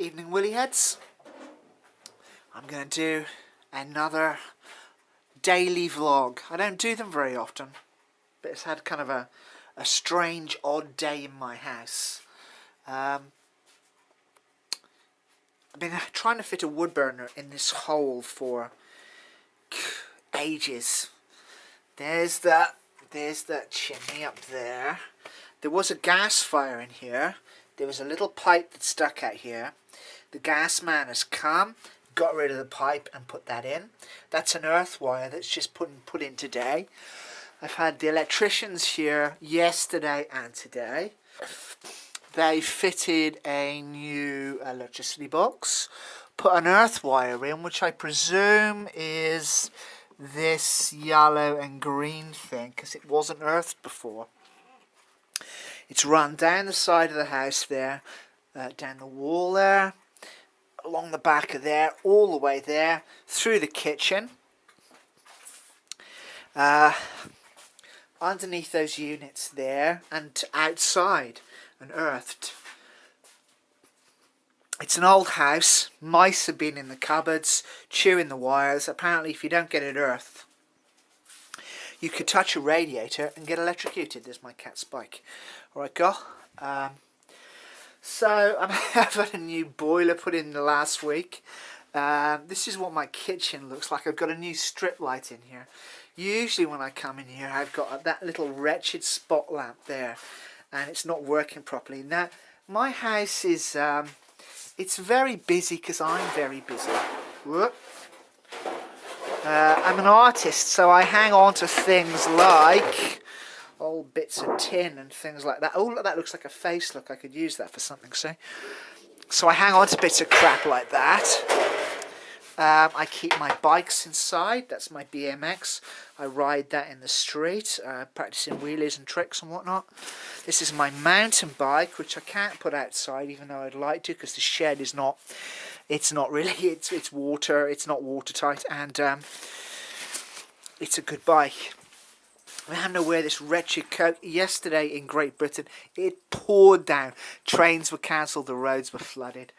Evening Willy Heads. I'm going to do another daily vlog. I don't do them very often, but it's had kind of a strange, odd day in my house. I've been trying to fit a wood burner in this hole for ages. There's that chimney up there. There was a gas fire in here. There was a little pipe that stuck out here. The gas man has come, got rid of the pipe and put that in. That's an earth wire that's just put in today. I've had the electricians here yesterday and today. They fitted a new electricity box, put an earth wire in, which I presume is this yellow and green thing, because it wasn't earthed before. It's run down the side of the house there, down the wall there, along the back of there, all the way there, through the kitchen. Underneath those units there, and outside, and earthed. It's an old house. Mice have been in the cupboards, chewing the wires. Apparently, if you don't get it earthed, you could touch a radiator and get electrocuted. There's my cat Spike. Alright, go. So, I'm having a new boiler put in the last week. This is what my kitchen looks like. I've got a new strip light in here. Usually when I come in here, I've got that little wretched spot lamp there, and it's not working properly. Now, my house is, it's very busy because I'm very busy. Whoop. I'm an artist, so I hang on to things like old bits of tin and things like that. Oh, that looks like a face. Look, I could use that for something, see? So I hang on to bits of crap like that. I keep my bikes inside. That's my BMX. I ride that in the street, practicing wheelies and tricks and whatnot. This is my mountain bike, which I can't put outside, even though I'd like to, because the shed is not. It's not really. It's water. It's not watertight, and it's a good bike. I'm having to wear this wretched coat. Yesterday in Great Britain, it poured down. Trains were cancelled. The roads were flooded.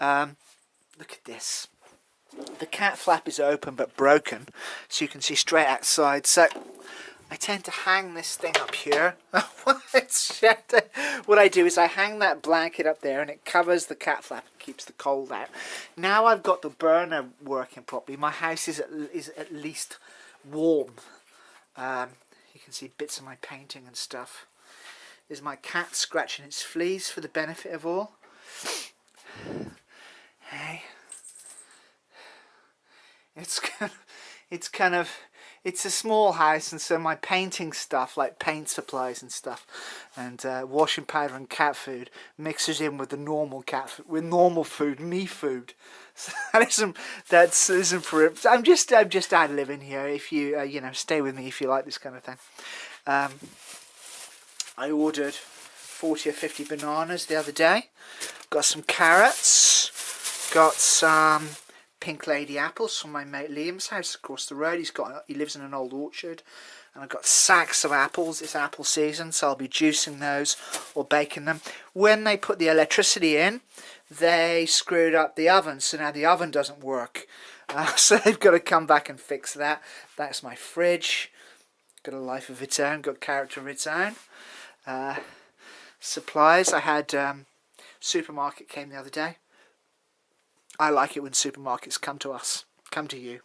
Look at this. The cat flap is open but broken, so you can see straight outside. So I tend to hang this thing up here. What I do is I hang that blanket up there, and it covers the cat flap and keeps the cold out. Now I've got the burner working properly. My house is at least warm. You can see bits of my painting and stuff. There's my cat scratching its fleas for the benefit of all. Hey. It's a small house, and so my painting stuff, like paint supplies and stuff, and washing powder and cat food, mixes in with the normal cat food, with normal food, me food. So that isn't for it. I'm just ad-libbing here. If you you know, stay with me if you like this kind of thing. I ordered 40 or 50 bananas the other day. Got some carrots. Got some Pink Lady apples from my mate Liam's house across the road. He lives in an old orchard, and I've got sacks of apples. It's apple season, so I'll be juicing those or baking them. When they put the electricity in, they screwed up the oven, so now the oven doesn't work. So they've got to come back and fix that. That's my fridge. Got a life of its own, got character of its own. Supplies. I had supermarket came the other day. I like it when supermarkets come to us, come to you.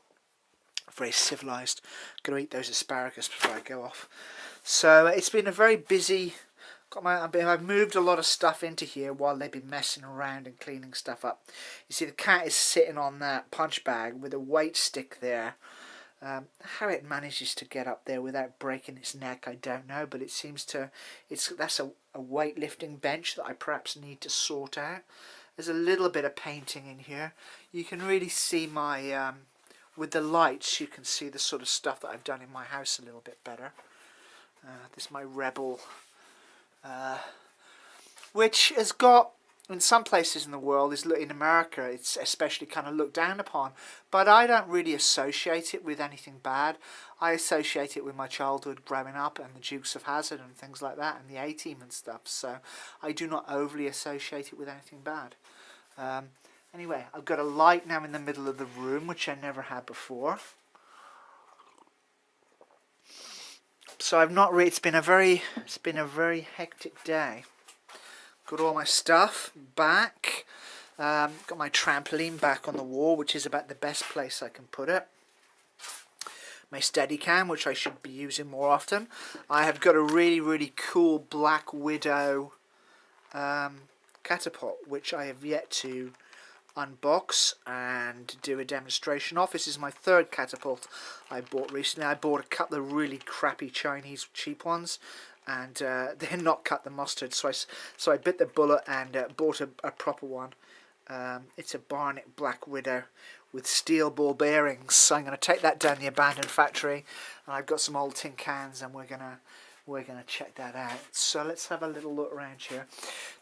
Very civilised. Going to eat those asparagus before I go off. So it's been a very busy. I've moved a lot of stuff into here while they've been messing around and cleaning stuff up. You see, the cat is sitting on that punch bag with a weight stick there. How it manages to get up there without breaking its neck, I don't know. But it seems to. That's a weightlifting bench that I perhaps need to sort out. There's a little bit of painting in here. You can really see my, with the lights, you can see the sort of stuff that I've done in my house a little bit better. This is my Rebel, which has got, in some places in the world, in America, it's especially kind of looked down upon. But I don't really associate it with anything bad. I associate it with my childhood growing up and the Dukes of Hazzard and things like that, and the A-Team and stuff. So I do not overly associate it with anything bad. Anyway, I've got a light now in the middle of the room, which I never had before. So I've not really. It's been a very hectic day. Got all my stuff back. Got my trampoline back on the wall, which is about the best place I can put it. My Steadicam, which I should be using more often. I have got a really cool Black Widow catapult, which I have yet to unbox and do a demonstration of. This is my third catapult I bought recently. I bought a couple of really crappy Chinese cheap ones, and they're not cut the mustard, so I bit the bullet and bought a proper one. It's a Barnett Black Widow with steel ball bearings. So I'm going to take that down the abandoned factory, and I've got some old tin cans, and we're gonna check that out. So let's have a little look around here.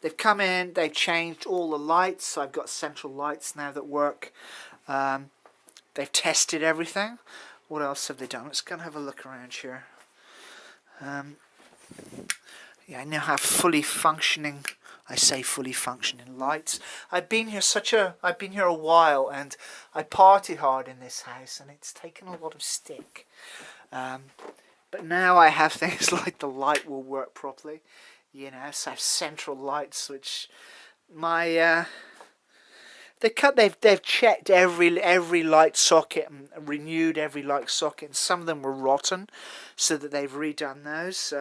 They've come in, they've changed all the lights, so I've got central lights now that work. They've tested everything. What else have they done? Let's go and have a look around here. Yeah, I now have fully functioning lights. I've been here a while, and I party hard in this house, and it's taken a lot of stick. But now I have things like the light will work properly, you know. So I have central lights, which they've checked every light socket and renewed every light socket, and some of them were rotten, so that they've redone those.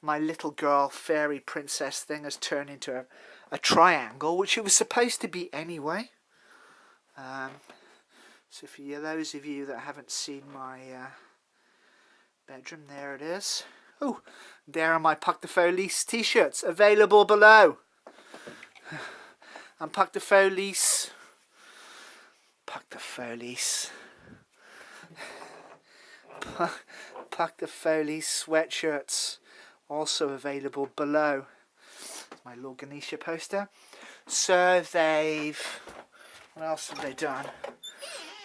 My little girl fairy princess thing has turned into a triangle, which it was supposed to be anyway. So for those of you that haven't seen my bedroom, there it is. Oh, there are my Puck the Folies t-shirts, available below. And Puck the Folies Puck the Folies sweatshirts, also available below. My Lord Ganesha poster. So what else have they done?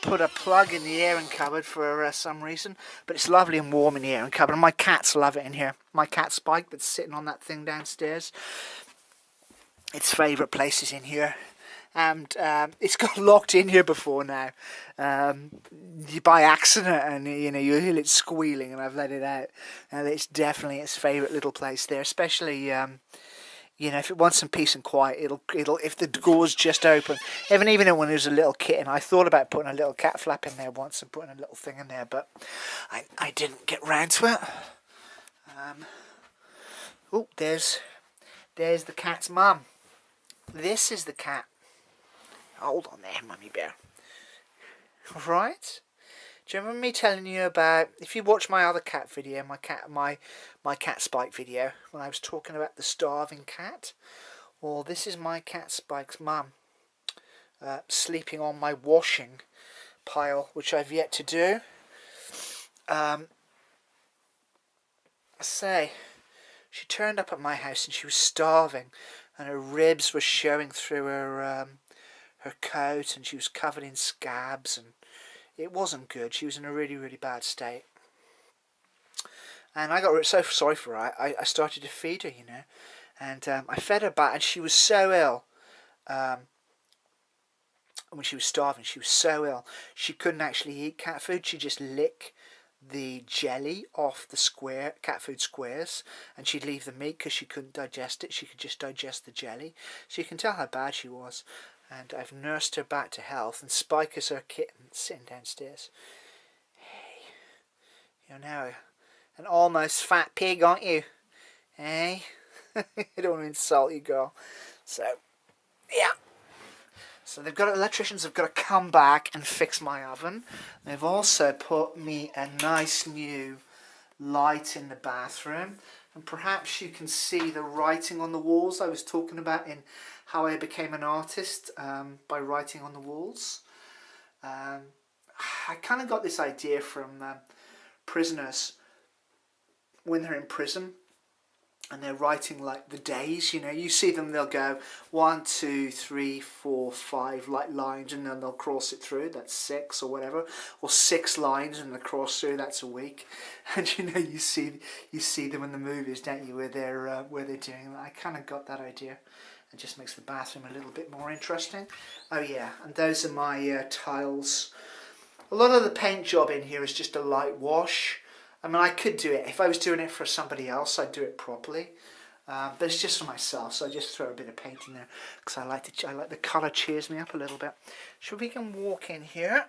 Put a plug in the airing cupboard for some reason, but it's lovely and warm in the airing cupboard, and my cats love it in here. My cat Spike, that's sitting on that thing downstairs, its favourite place is in here, and it's got locked in here before now, by accident, and you know, you hear it squealing, and I've let it out, and it's definitely its favourite little place there, especially you know, if it wants some peace and quiet, it'll if the door's just open. Even when it was a little kitten, I thought about putting a little cat flap in there once and putting a little thing in there, but I didn't get round to it. Oh, there's the cat's mum. This is the cat. Hold on there, Mummy Bear. Right? Do you remember me telling you about, if you watch my other cat video, my cat Spike video, when I was talking about the starving cat? Well, this is my cat Spike's mum, sleeping on my washing pile, which I've yet to do. She turned up at my house and she was starving, and her ribs were showing through her coat, and she was covered in scabs, and it wasn't good. She was in a really bad state, and I got so sorry for her. I started to feed her, you know, and I fed her back, and she was so ill. When she was starving, she was so ill she couldn't actually eat cat food. She'd just lick the jelly off the cat food squares, and she'd leave the meat because she couldn't digest it. She could just digest the jelly, so you can tell how bad she was. And I've nursed her back to health, and Spike is her kitten sitting downstairs. Hey, you're now an almost fat pig, aren't you? Hey? I don't want to insult you, girl. So, yeah. So electricians have got to come back and fix my oven. They've also put me a nice new light in the bathroom, and perhaps you can see the writing on the walls I was talking about in How I Became an Artist, by writing on the walls. I kind of got this idea from prisoners when they're in prison and they're writing like the days, you know, you see them, they'll go 1, 2, 3, 4, 5 like lines, and then they'll cross it through, that's 6 or whatever, or 6 lines and they'll cross through, that's a week. And you know, you see them in the movies, don't you, where they're doing that. I kind of got that idea, It just makes the bathroom a little bit more interesting. Oh yeah, and those are my tiles. A lot of the paint job in here is just a light wash. I mean, I could do it. If I was doing it for somebody else, I'd do it properly. But it's just for myself, so I just throw a bit of paint in there because I like the colour cheers me up a little bit. So we can walk in here.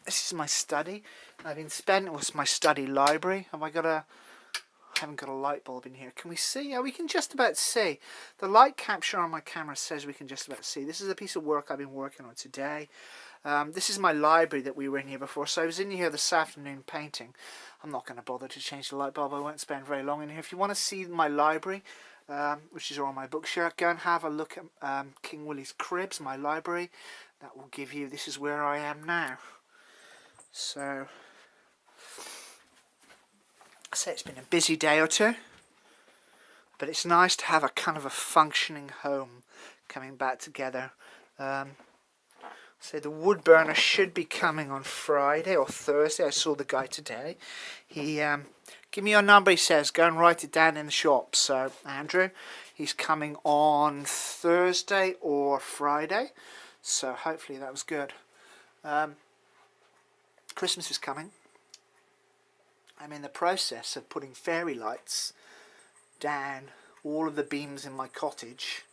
This is my study. I've been spending. What's my study library? I haven't got a light bulb in here. Can we see? Yeah, we can just about see. The light capture on my camera says we can just about see. This is a piece of work I've been working on today. This is my library that we were in here before. So I was in here this afternoon painting. I'm not going to bother to change the light bulb. I won't spend very long in here. If you want to see my library, which is all my books here, go and have a look at King Willie's Cribs, my library. That will give you, this is where I am now. So, I say it's been a busy day or two, but it's nice to have a kind of a functioning home coming back together. So the wood burner should be coming on Friday or Thursday. I saw the guy today. He give me your number, he says, go and write it down in the shop. So Andrew, he's coming on Thursday or Friday. So hopefully that was good. Christmas is coming. I'm in the process of putting fairy lights down all of the beams in my cottage.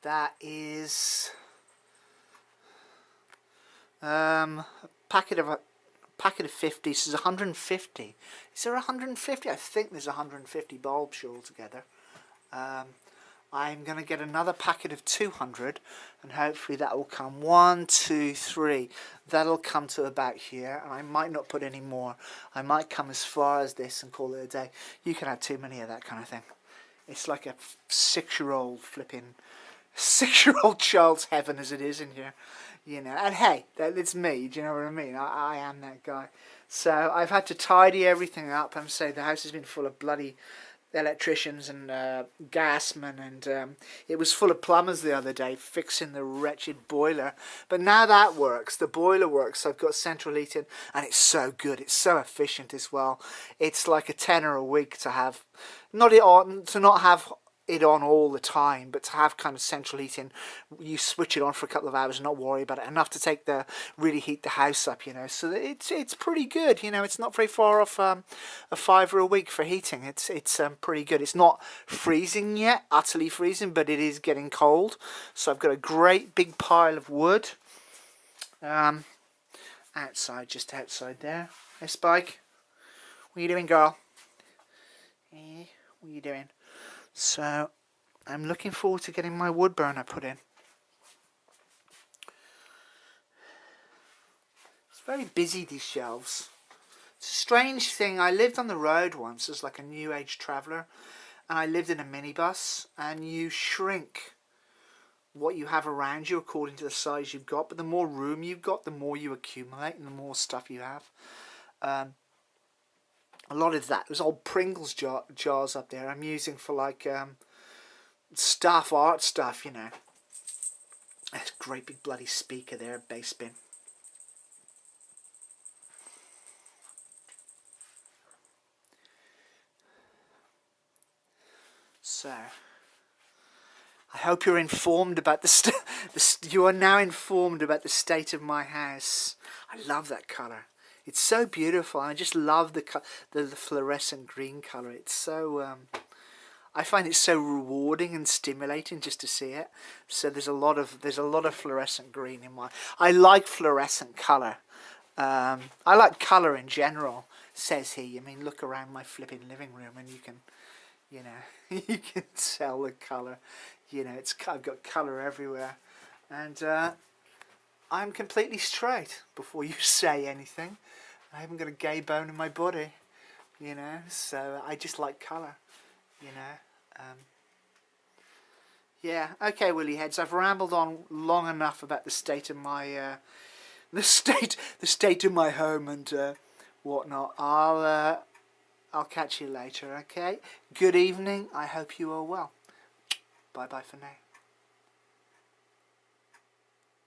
That is a packet of 50. This is 150. Is there 150? I think there's 150 bulbs altogether. I'm going to get another packet of 200, and hopefully that will come 1, 2, 3. That'll come to about here, and I might not put any more. I might come as far as this and call it a day. You can have too many of that kind of thing. It's like a 6-year-old flipping 6-year-old child's heaven as it is in here, you know. And hey, it's me. Do you know what I mean? I am that guy. So I've had to tidy everything up. I'm saying the house has been full of bloody electricians and gasmen, and it was full of plumbers the other day fixing the wretched boiler, but now that works. The boiler works. I've got central heating, and it's so good. It's so efficient as well. It's like a tenner a week to have, not have it on all the time, but to have kind of central heating. You switch it on for a couple of hours and not worry about it, enough to really heat the house up, you know. So it's pretty good, you know. It's not very far off a £5 a week for heating. It's pretty good. It's not freezing yet, utterly freezing, but it is getting cold. So I've got a great big pile of wood outside, just outside there. Hey Spike, what are you doing, girl? Hey, what are you doing? So I'm looking forward to getting my wood burner put in. It's very busy, these shelves. It's a strange thing. I lived on the road once as like a new age traveller, and I lived in a minibus, and you shrink what you have around you according to the size you've got, but the more room you've got, the more you accumulate and the more stuff you have. A lot of that, there's old Pringles jars up there I'm using for like art stuff, you know. That's a great big bloody speaker there, bass bin. So, I hope you're informed about you are now informed about the state of my house. I love that colour. It's so beautiful. I just love the fluorescent green colour. It's so I find it so rewarding and stimulating just to see it. So there's a lot of fluorescent green in my. I like fluorescent colour. I like colour in general, says he. I mean, look around my flipping living room and you can, you know, you can tell the colour. You know, I've got colour everywhere, and I'm completely straight. Before you say anything, I haven't got a gay bone in my body, you know. So I just like colour, you know. Yeah. Okay, Willy Heads. I've rambled on long enough about the state of my the state of my home and whatnot. I'll catch you later. Okay. Good evening. I hope you are well. Bye bye for now.